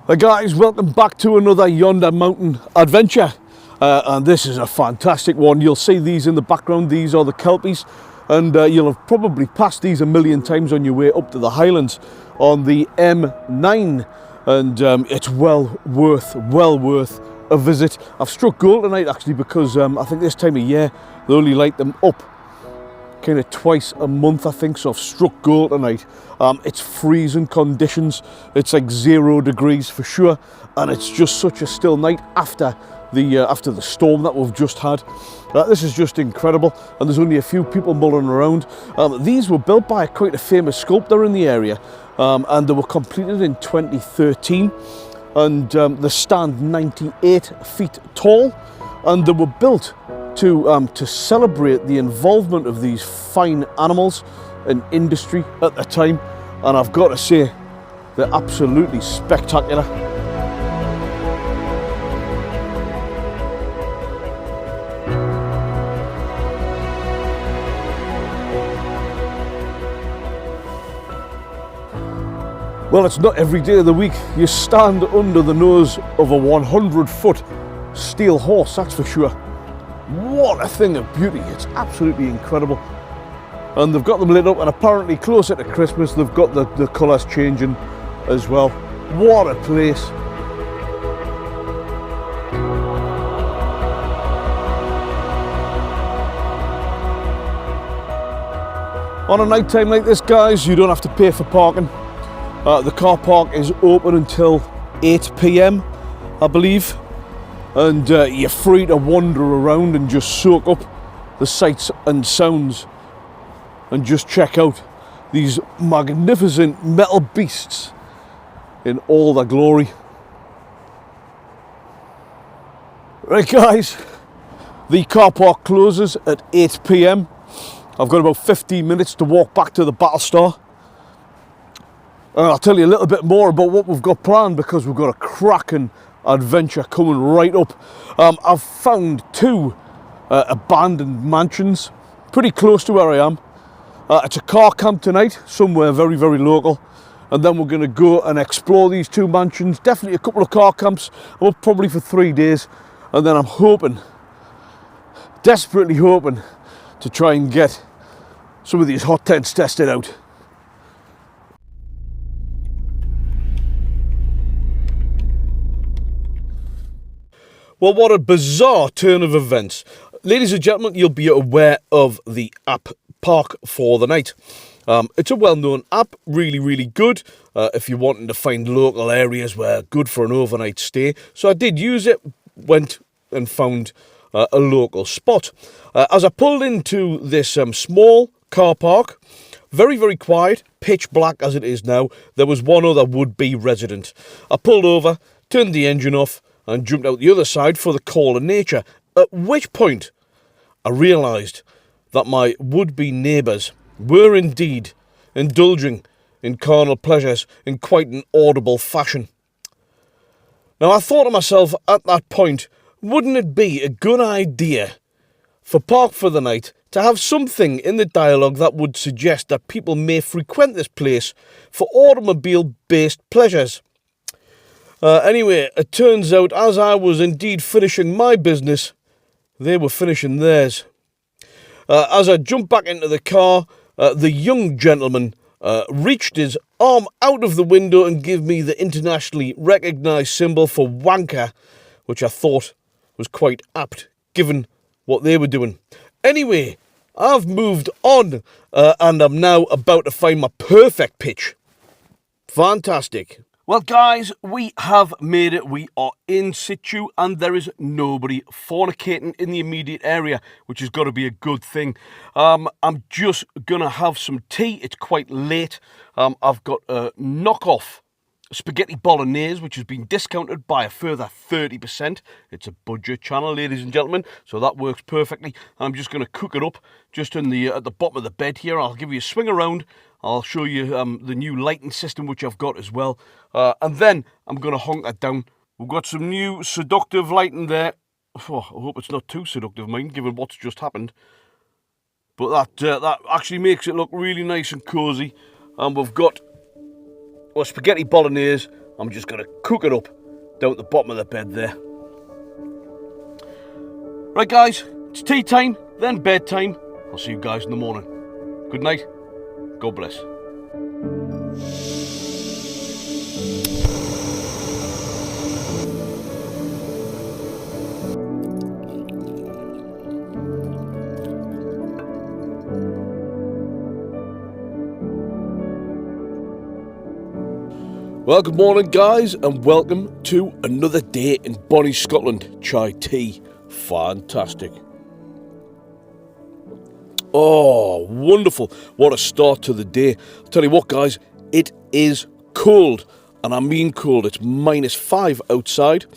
Hi guys, welcome back to another Yonder Mountain Adventure. And this is a fantastic one. You'll see these in the background. These are the Kelpies. And you'll have probably passed these a million times on your way up to the Highlands on the M9. And it's well worth a visit. I've struck gold tonight actually because I think this time of year they only light them up kind of twice a month, I think, so I've struck gold tonight. It's freezing conditions, it's like 0 degrees for sure, and it's just such a still night after the storm that we've just had. This is just incredible, and there's only a few people mulling around. These were built by quite a famous sculptor in the area, and they were completed in 2013, and they stand 98 feet tall, and they were built to celebrate the involvement of these fine animals in industry at the time, and I've got to say they're absolutely spectacular. Well, it's not every day of the week you stand under the nose of a 100-foot steel horse, that's for sure. What a thing of beauty, it's absolutely incredible. And they've got them lit up, and apparently closer to Christmas they've got the colours changing as well. What a place. On a night time like this, guys, you don't have to pay for parking. The car park is open until 8 p.m, I believe. And you're free to wander around and just soak up the sights and sounds and just check out these magnificent metal beasts in all their glory. Right guys, the car park closes at 8 p.m. I've got about 15 minutes to walk back to the Battlestar. And I'll tell you a little bit more about what we've got planned, because we've got a cracking adventure coming right up. I've found 2 abandoned mansions pretty close to where I am. It's a car camp tonight, somewhere very local, and then we're going to go and explore these 2 mansions, definitely a couple of car camps, probably for 3 days, and then I'm hoping, desperately hoping, to try and get some of these hot tents tested out. Well, what a bizarre turn of events. Ladies and gentlemen, you'll be aware of the app Park for the Night. It's a well-known app, really good, if you're wanting to find local areas where good for an overnight stay. So I did use it, went and found a local spot. As I pulled into this small car park, very quiet, pitch black as it is now, there was one other would-be resident. I pulled over, turned the engine off, and jumped out the other side for the call of nature, at which point I realised that my would-be neighbours were indeed indulging in carnal pleasures in quite an audible fashion. Now I thought to myself at that point, wouldn't it be a good idea for Park for the Night to have something in the dialogue that would suggest that people may frequent this place for automobile-based pleasures? Anyway, it turns out as I was indeed finishing my business, they were finishing theirs. As I jumped back into the car, the young gentleman reached his arm out of the window and gave me the internationally recognised symbol for wanker, which I thought was quite apt, given what they were doing. Anyway, I've moved on, and I'm now about to find my perfect pitch. Fantastic. Well guys, we have made it. We are in situ and there is nobody fornicating in the immediate area, which has got to be a good thing. I'm just going to have some tea. It's quite late. I've got a knockoff spaghetti bolognese, which has been discounted by a further 30%. It's a budget channel, ladies and gentlemen, so that works perfectly. I'm just going to cook it up just in at the bottom of the bed here. I'll give you a swing around. I'll show you the new lighting system which I've got as well. And then I'm going to honk that down. We've got some new seductive lighting there. Oh, I hope it's not too seductive, mind, given what's just happened. But that actually makes it look really nice and cosy. And we've got spaghetti bolognese I'm just going to cook it up down at the bottom of the bed there. Right guys, it's tea time, then bedtime. I'll see you guys in the morning. Good night. God bless. Well, good morning guys, and welcome to another day in Bonnie, Scotland. Chai tea, fantastic. Oh, wonderful. What a start to the day. I'll tell you what guys, it is cold, and I mean cold. It's -5 outside.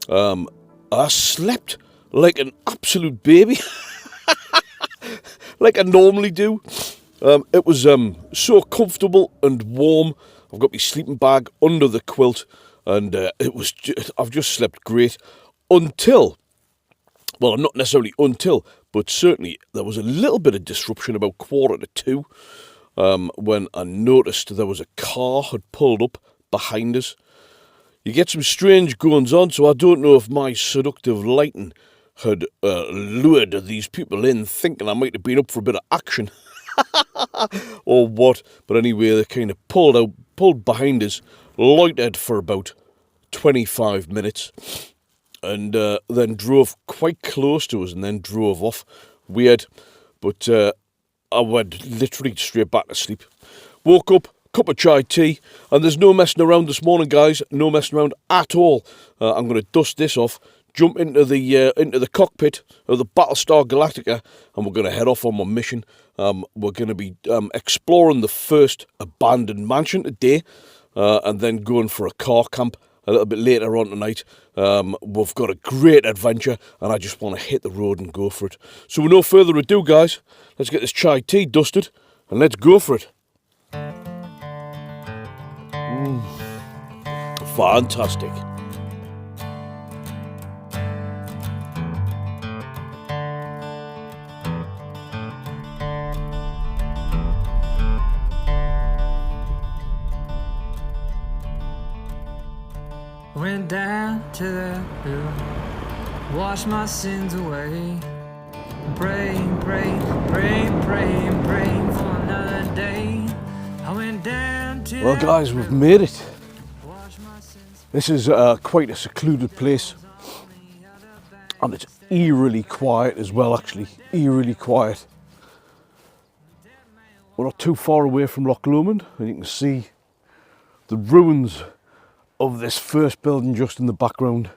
I slept like an absolute baby, like I normally do. It was so comfortable and warm. I've got my sleeping bag under the quilt, and I've just slept great until, well, not necessarily until, but certainly there was a little bit of disruption about 1:45 when I noticed there was a car had pulled up behind us. You get some strange goings on, so I don't know if my seductive lighting had lured these people in, thinking I might have been up for a bit of action. Or what, but anyway, they kind of pulled behind us, loitered for about 25 minutes, and then drove quite close to us and then drove off. Weird, but I went literally straight back to sleep. Woke up, cup of chai tea, and there's no messing around this morning, guys. No messing around at all. I'm going to dust this off, jump into the cockpit of the Battlestar Galactica, and we're going to head off on my mission. We're going to be exploring the first abandoned mansion today, and then going for a car camp a little bit later on tonight. We've got a great adventure, and I just want to hit the road and go for it. So with no further ado, guys, let's get this chai tea dusted, and let's go for it. Fantastic. Went down to the hill, washed my sins away, praying for another day. I went down to Well guys, we've made it. This is quite a secluded place, and it's eerily quiet as well, actually, eerily quiet. We're not too far away from Loch Lomond, and you can see the ruins of this first building just in the background.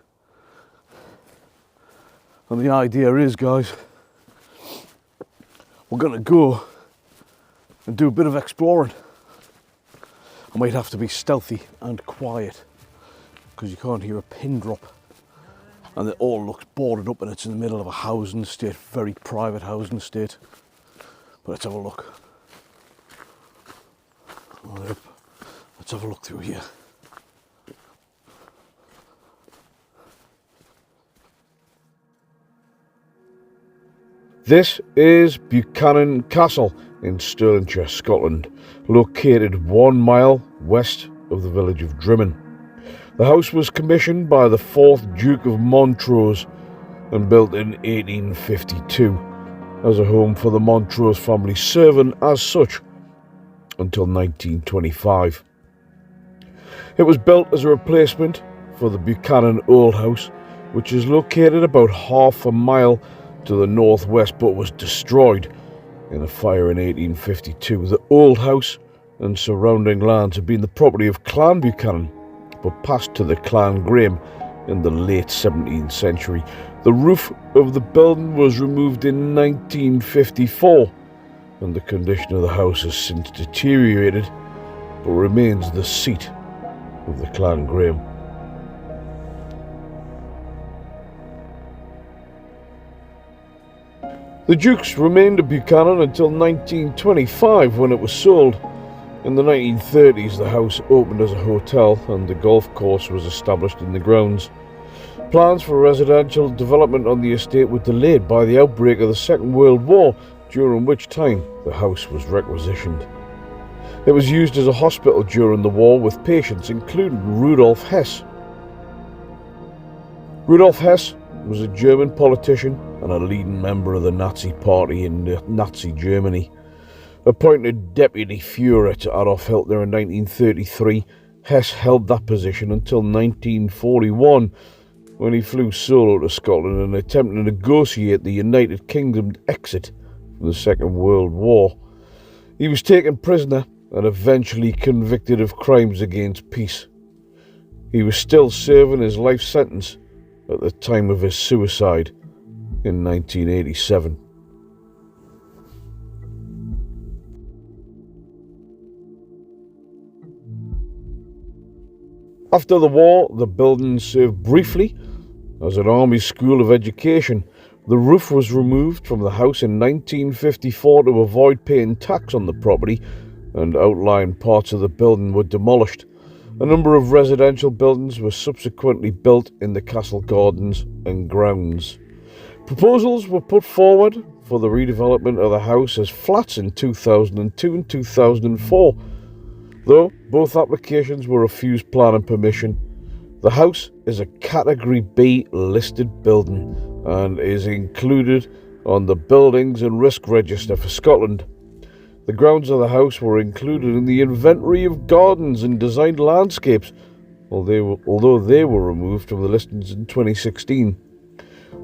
And the idea is, guys, we're going to go and do a bit of exploring. I might have to be stealthy and quiet because you can't hear a pin drop, and it all looks boarded up, and it's in the middle of a housing estate, very private housing estate. But let's have a look. Let's have a look through here. This is Buchanan Castle in Stirlingshire, Scotland, located 1 mile west of the village of Drimmen. The house was commissioned by the 4th Duke of Montrose and built in 1852 as a home for the Montrose family, serving as such until 1925. It was built as a replacement for the Buchanan Old House, which is located about half a mile to the northwest, but was destroyed in a fire in 1852. The old house and surrounding lands had been the property of Clan Buchanan, but passed to the Clan Graham in the late 17th century. The roof of the building was removed in 1954, and the condition of the house has since deteriorated, but remains the seat of the Clan Graham. The Dukes remained at Buchanan until 1925, when it was sold. In the 1930s, the house opened as a hotel and the golf course was established in the grounds. Plans for residential development on the estate were delayed by the outbreak of the Second World War, during which time the house was requisitioned. It was used as a hospital during the war with patients including Rudolf Hess. Rudolf Hess was a German politician and a leading member of the Nazi Party in Nazi Germany. Appointed Deputy Führer to Adolf Hitler in 1933, Hess held that position until 1941, when he flew solo to Scotland in an attempt to negotiate the United Kingdom's exit from the Second World War. He was taken prisoner and eventually convicted of crimes against peace. He was still serving his life sentence at the time of his suicide in 1987. After the war, the building served briefly as an army school of education. The roof was removed from the house in 1954 to avoid paying tax on the property, and outlying parts of the building were demolished. A number of residential buildings were subsequently built in the castle gardens and grounds. Proposals were put forward for the redevelopment of the house as flats in 2002 and 2004. Though both applications were refused planning permission, the house is a Category B listed building and is included on the Buildings and Risk Register for Scotland. The grounds of the house were included in the inventory of gardens and designed landscapes, although they were removed from the listings in 2016.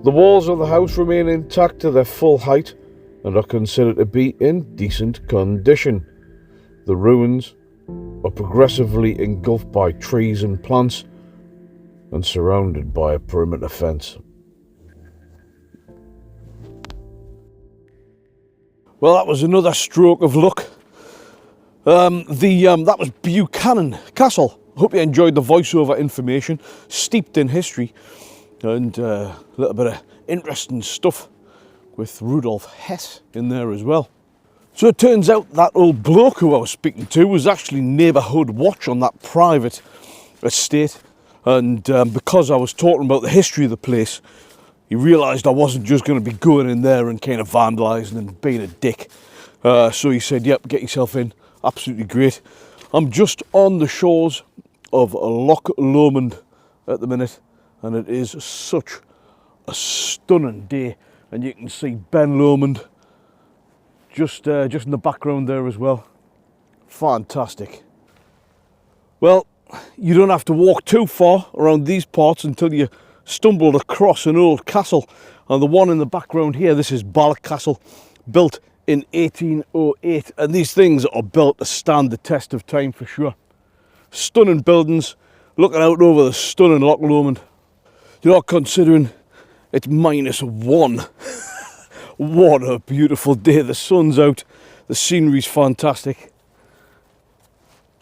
The walls of the house remain intact to their full height and are considered to be in decent condition. The ruins are progressively engulfed by trees and plants and surrounded by a perimeter fence. Well, that was another stroke of luck. That was Buchanan Castle. Hope you enjoyed the voiceover information, steeped in history, and a little bit of interesting stuff with Rudolf Hess in there as well. So it turns out that old bloke who I was speaking to was actually neighbourhood watch on that private estate, and because I was talking about the history of the place, he realised I wasn't just going to be going in there and kind of vandalising and being a dick. So he said, yep, get yourself in. Absolutely great. I'm just on the shores of Loch Lomond at the minute, and it is such a stunning day. And you can see Ben Lomond just in the background there as well. Fantastic. Well, you don't have to walk too far around these parts until you stumbled across an old castle, and the one in the background here, this is Balloch Castle, built in 1808, and these things are built to stand the test of time for sure. Stunning buildings looking out over the stunning Loch Lomond. You know, considering it's -1 what a beautiful day. The sun's out, the scenery's fantastic.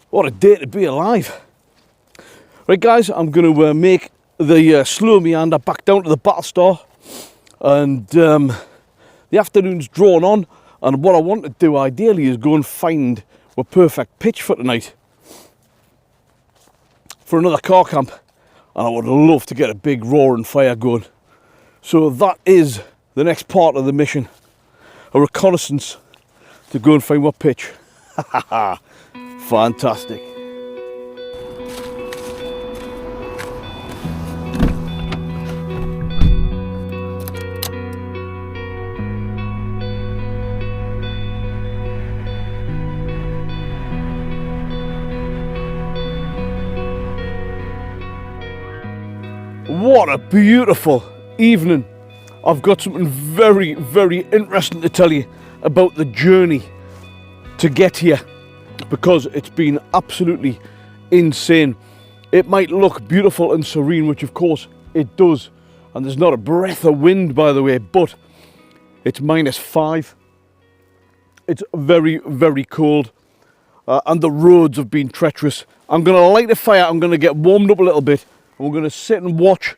What a day to be alive. Right guys, I'm going to make the slow meander back down to the Battlestar, and the afternoon's drawn on, and what I want to do ideally is go and find a perfect pitch for tonight for another car camp, and I would love to get a big roaring fire going. So that is the next part of the mission, a reconnaissance to go and find what pitch. Fantastic. What a beautiful evening. I've got something very, very interesting to tell you about the journey to get here, because it's been absolutely insane. It might look beautiful and serene, which of course it does, and there's not a breath of wind, by the way, but it's -5. It's very, very cold, and the roads have been treacherous. I'm going to light a fire, I'm going to get warmed up a little bit, and we're going to sit and watch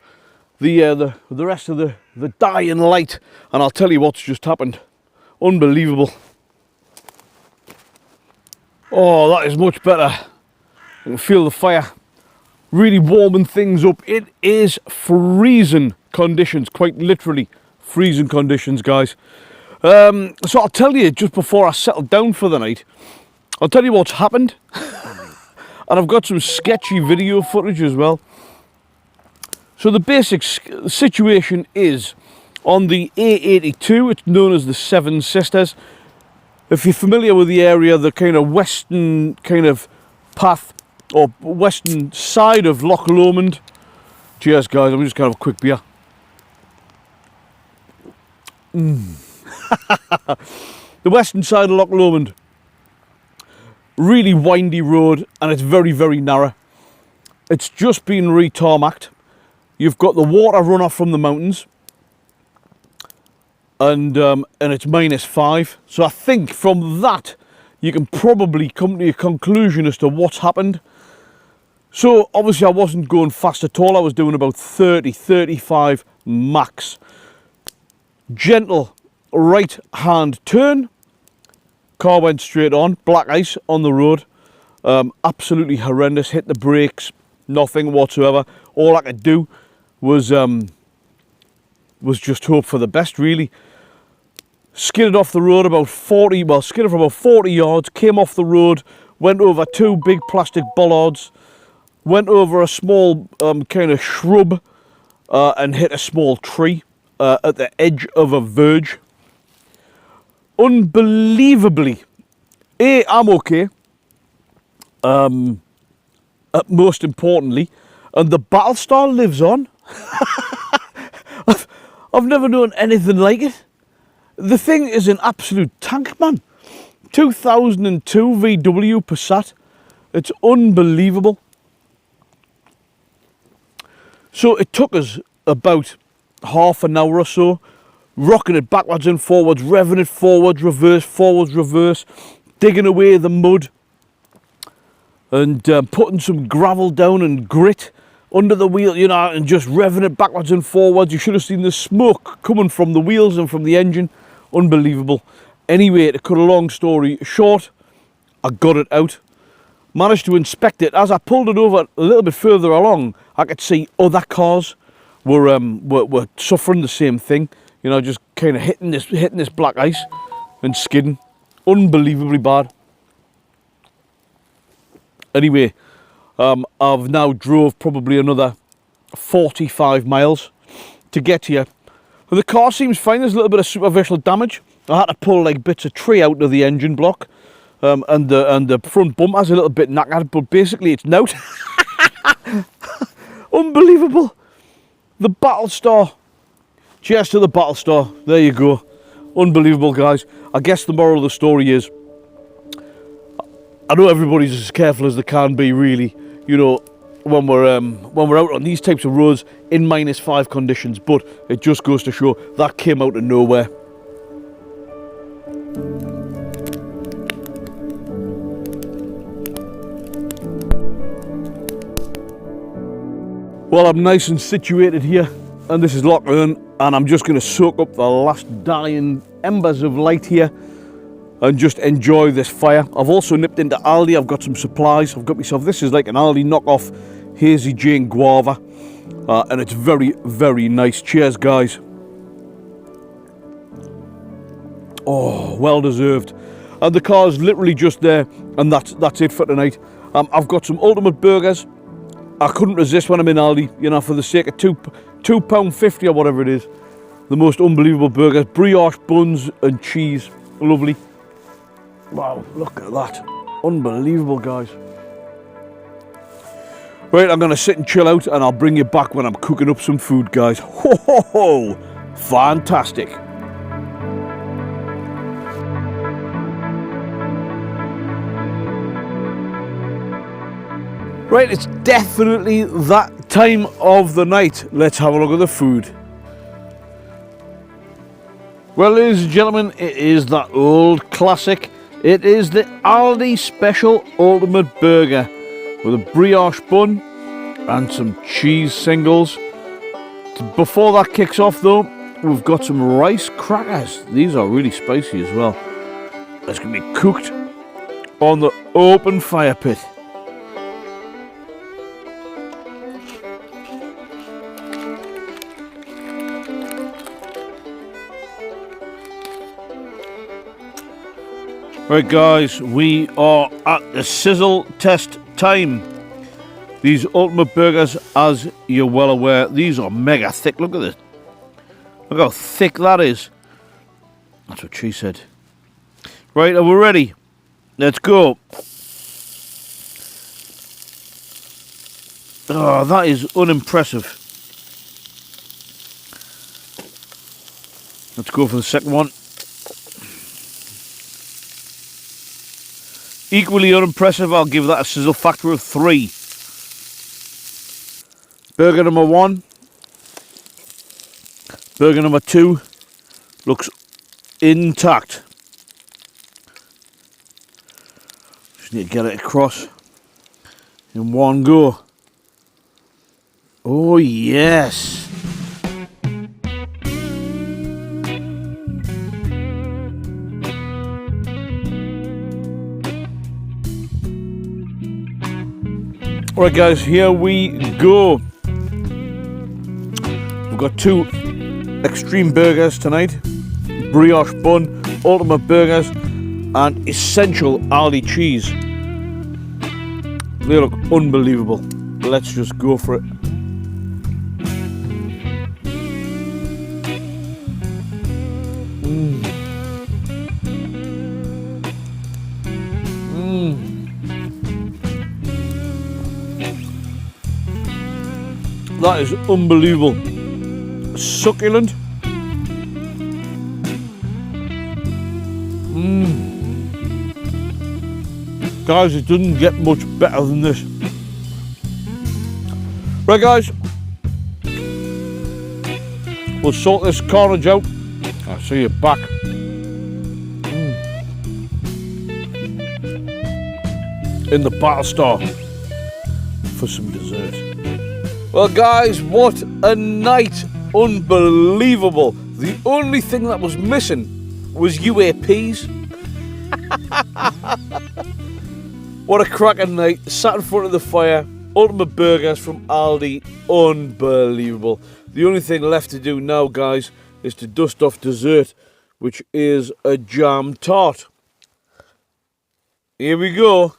the rest of the dying light, and I'll tell you what's just happened. Unbelievable. Oh, that is much better. You can feel the fire really warming things up. It is freezing conditions, quite literally freezing conditions, guys. So I'll tell you, just before I settle down for the night, I'll tell you what's happened. And I've got some sketchy video footage as well. So the basic situation is, on the A82, it's known as the Seven Sisters. If you're familiar with the area, the kind of western kind of path, or western side of Loch Lomond. Cheers guys, I'm just going to have a quick beer. The western side of Loch Lomond. Really windy road, and it's very, very narrow. It's just been re-tarmacked. You've got the water runoff from the mountains, and it's -5. So I think from that you can probably come to a conclusion as to what's happened. So obviously I wasn't going fast at all. I was doing about 30, 35 max. Gentle right hand turn. Car went straight on, black ice on the road, absolutely horrendous. Hit the brakes, nothing whatsoever. All I could do was just hope for the best, really. Skidded off the road about 40, well, skidded for about 40 yards, came off the road, went over 2 big plastic bollards, went over a small kind of shrub, and hit a small tree at the edge of a verge. Unbelievably, I'm okay, most importantly, and the Battlestar lives on. I've never known anything like it. The thing is an absolute tank, man. 2002 VW Passat. It's unbelievable. So it took us about half an hour or so, rocking it backwards and forwards, revving it forwards, reverse, digging away the mud, and putting some gravel down and grit under the wheel, you know, and just revving it backwards and forwards. You should have seen the smoke coming from the wheels and from the engine. Unbelievable. Anyway, to cut a long story short, I got it out. Managed to inspect it. As I pulled it over a little bit further along, I could see other cars were suffering the same thing. You know, just kind of hitting this black ice and skidding. Unbelievably bad. Anyway, I've now drove probably another 45 miles to get here. And the car seems fine. There's a little bit of superficial damage. I had to pull like bits of tree out of the engine block. And the front bumper's a little bit knackered, but basically it's out. Unbelievable. The Battlestar. Cheers to the Battlestar. There you go. Unbelievable, guys. I guess the moral of the story is, I know everybody's as careful as they can be, really, you know, when we're out on these types of roads in -5 conditions, but it just goes to show that came out of nowhere. Well, I'm nice and situated here, and this is Loch Earn, and I'm just going to soak up the last dying embers of light here and just enjoy this fire. I've also nipped into Aldi. I've got some supplies. I've got myself, this is like an Aldi knockoff Hazy Jane Guava, and it's very, very nice. Cheers, guys. Oh, well deserved. And the car's literally just there, and that's it for tonight. I've got some ultimate burgers. I couldn't resist when I'm in Aldi, you know, for the sake of £2.50 or whatever it is. The most unbelievable burgers, brioche buns and cheese, lovely. Wow, look at that, unbelievable, guys. Right, I'm gonna sit and chill out, and I'll bring you back when I'm cooking up some food, guys. Ho ho ho, fantastic. Right, it's definitely that time of the night. Let's have a look at the food. Well, ladies and gentlemen, it is that old classic. It is the Aldi Special Ultimate Burger with a brioche bun and some cheese singles. Before that kicks off though, we've got some rice crackers. These are really spicy as well. It's going to be cooked on the open fire pit. Right guys, we are at the sizzle test time. These ultimate burgers, as you're well aware, these are mega thick. Look at this. Look how thick that is. That's what she said. Right, are we ready? Let's go. Oh, that is unimpressive. Let's go for the second one. Equally unimpressive, I'll give that a sizzle factor of 3. Burger number 1. Burger number 2 looks intact. Just need to get it across in one go. Oh yes. Alright guys, here we go. We've got 2 extreme burgers tonight. Brioche bun, ultimate burgers, and essential Aldi cheese. They look unbelievable. Let's just go for it. That is unbelievable. Succulent. Guys, it doesn't get much better than this. Right guys, we'll sort this carnage out. I'll see you back. In the Battle Star for some dessert. Well guys, what a night. Unbelievable. The only thing that was missing was UAPs. What a cracking night. Sat in front of the fire. Ultimate burgers from Aldi. Unbelievable. The only thing left to do now, guys, is to dust off dessert, which is a jam tart. Here we go.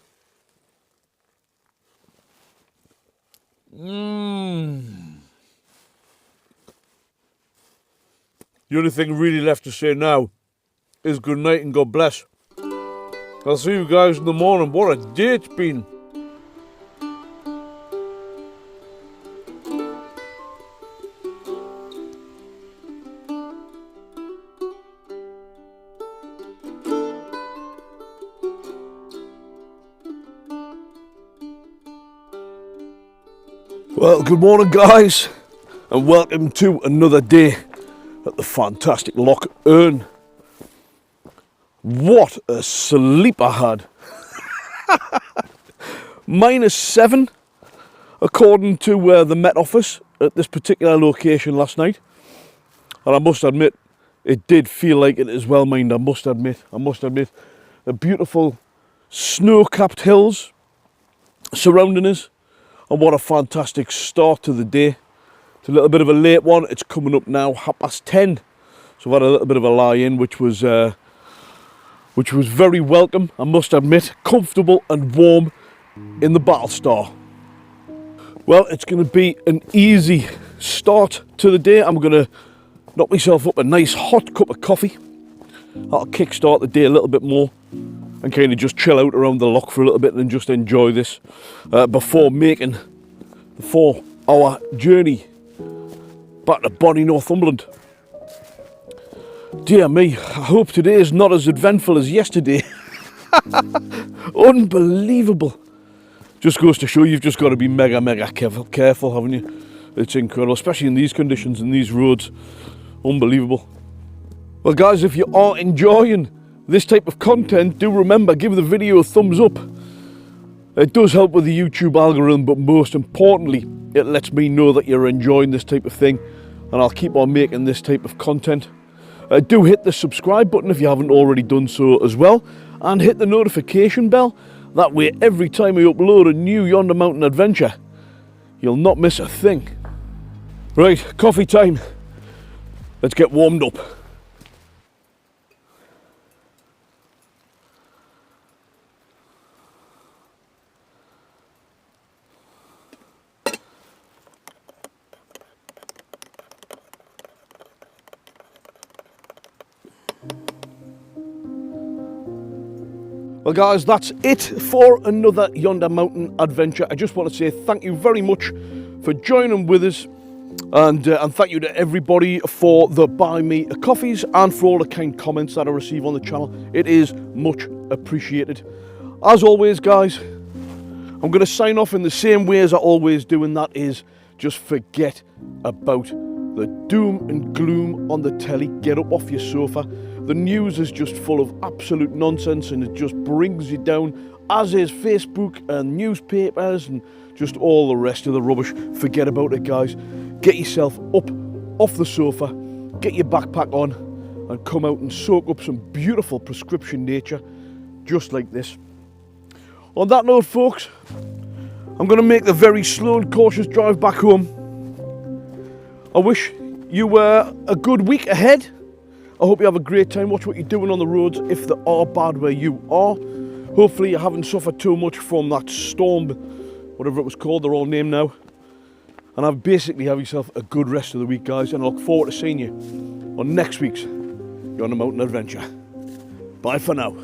The only thing really left to say now is good night and God bless. I'll see you guys in the morning. What a day it's been. Well, good morning guys, and welcome to another day at the fantastic Loch Earn. What a sleep I had. -7 according to the Met Office at this particular location last night. And I must admit, it did feel like it as well, mind. I must admit. The beautiful snow-capped hills surrounding us. And what a fantastic start to the day. It's a little bit of a late one. It's coming up now, 10:30. So I've had a little bit of a lie-in, which was very welcome, I must admit. Comfortable and warm in the Battle Star. Well, it's going to be an easy start to the day. I'm going to knock myself up a nice hot cup of coffee. That'll kickstart the day a little bit more. And kind of just chill out around the loch for a little bit and just enjoy this before making the 4-hour journey back to Bonnie, Northumberland. Dear me, I hope today is not as eventful as yesterday. Unbelievable. Just goes to show you've just got to be mega careful, haven't you? It's incredible, especially in these conditions and these roads. Unbelievable. Well guys, if you are enjoying this type of content, do remember, give the video a thumbs up. It does help with the YouTube algorithm, but most importantly, it lets me know that you're enjoying this type of thing, and I'll keep on making this type of content. Do hit the subscribe button if you haven't already done so as well, and hit the notification bell. That way, every time I upload a new Yonder Mountain Adventure, you'll not miss a thing. Right, coffee time. Let's get warmed up. Well guys, that's it for another Yonder Mountain Adventure. I just want to say thank you very much for joining with us, and thank you to everybody for the buy me a coffees and for all the kind comments that I receive on the channel. It is much appreciated. As always guys, I'm going to sign off in the same way as I always do, and that is just forget about the doom and gloom on the telly. Get up off your sofa. The news is just full of absolute nonsense and it just brings you down, as is Facebook and newspapers and just all the rest of the rubbish. Forget about it guys. Get yourself up off the sofa, get your backpack on and come out and soak up some beautiful prescription nature just like this. On that note folks, I'm going to make the very slow and cautious drive back home. I wish you a good week ahead. I hope you have a great time. Watch what you're doing on the roads if they are bad where you are. Hopefully you haven't suffered too much from that storm, whatever it was called, they're all named now. And have yourself a good rest of the week guys, and I look forward to seeing you on next week's Yonder Mountain Adventure. Bye for now.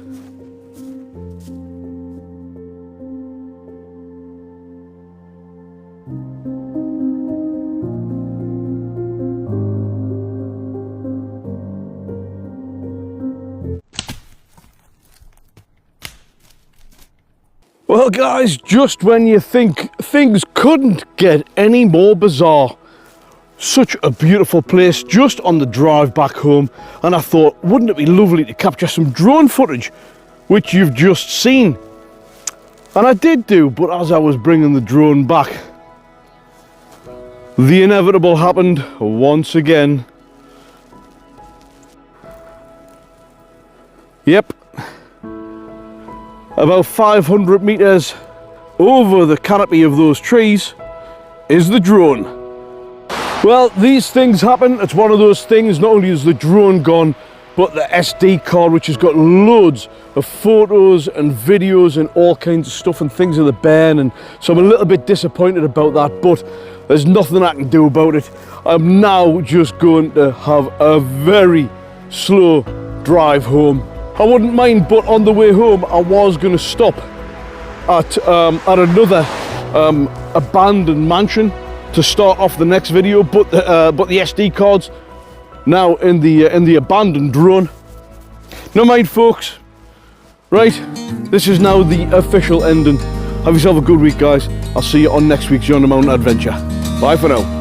Well guys, just when you think things couldn't get any more bizarre, such a beautiful place just on the drive back home, and I thought, wouldn't it be lovely to capture some drone footage, which you've just seen. And I did do, but as I was bringing the drone back, the inevitable happened once again. Yep. About 500 metres over the canopy of those trees is the drone. Well, these things happen. It's one of those things, not only is the drone gone, but the SD card, which has got loads of photos and videos and all kinds of stuff and things of the burn, and so I'm a little bit disappointed about that, but there's nothing I can do about it. I'm now just going to have a very slow drive home. I wouldn't mind, but on the way home I was going to stop at another abandoned mansion to start off the next video, but the SD cards now in the abandoned drone. Never mind folks. Right, this is now the official ending. Have yourself a good week guys. I'll see you on next week's Yonder Mountain Adventure. Bye for now.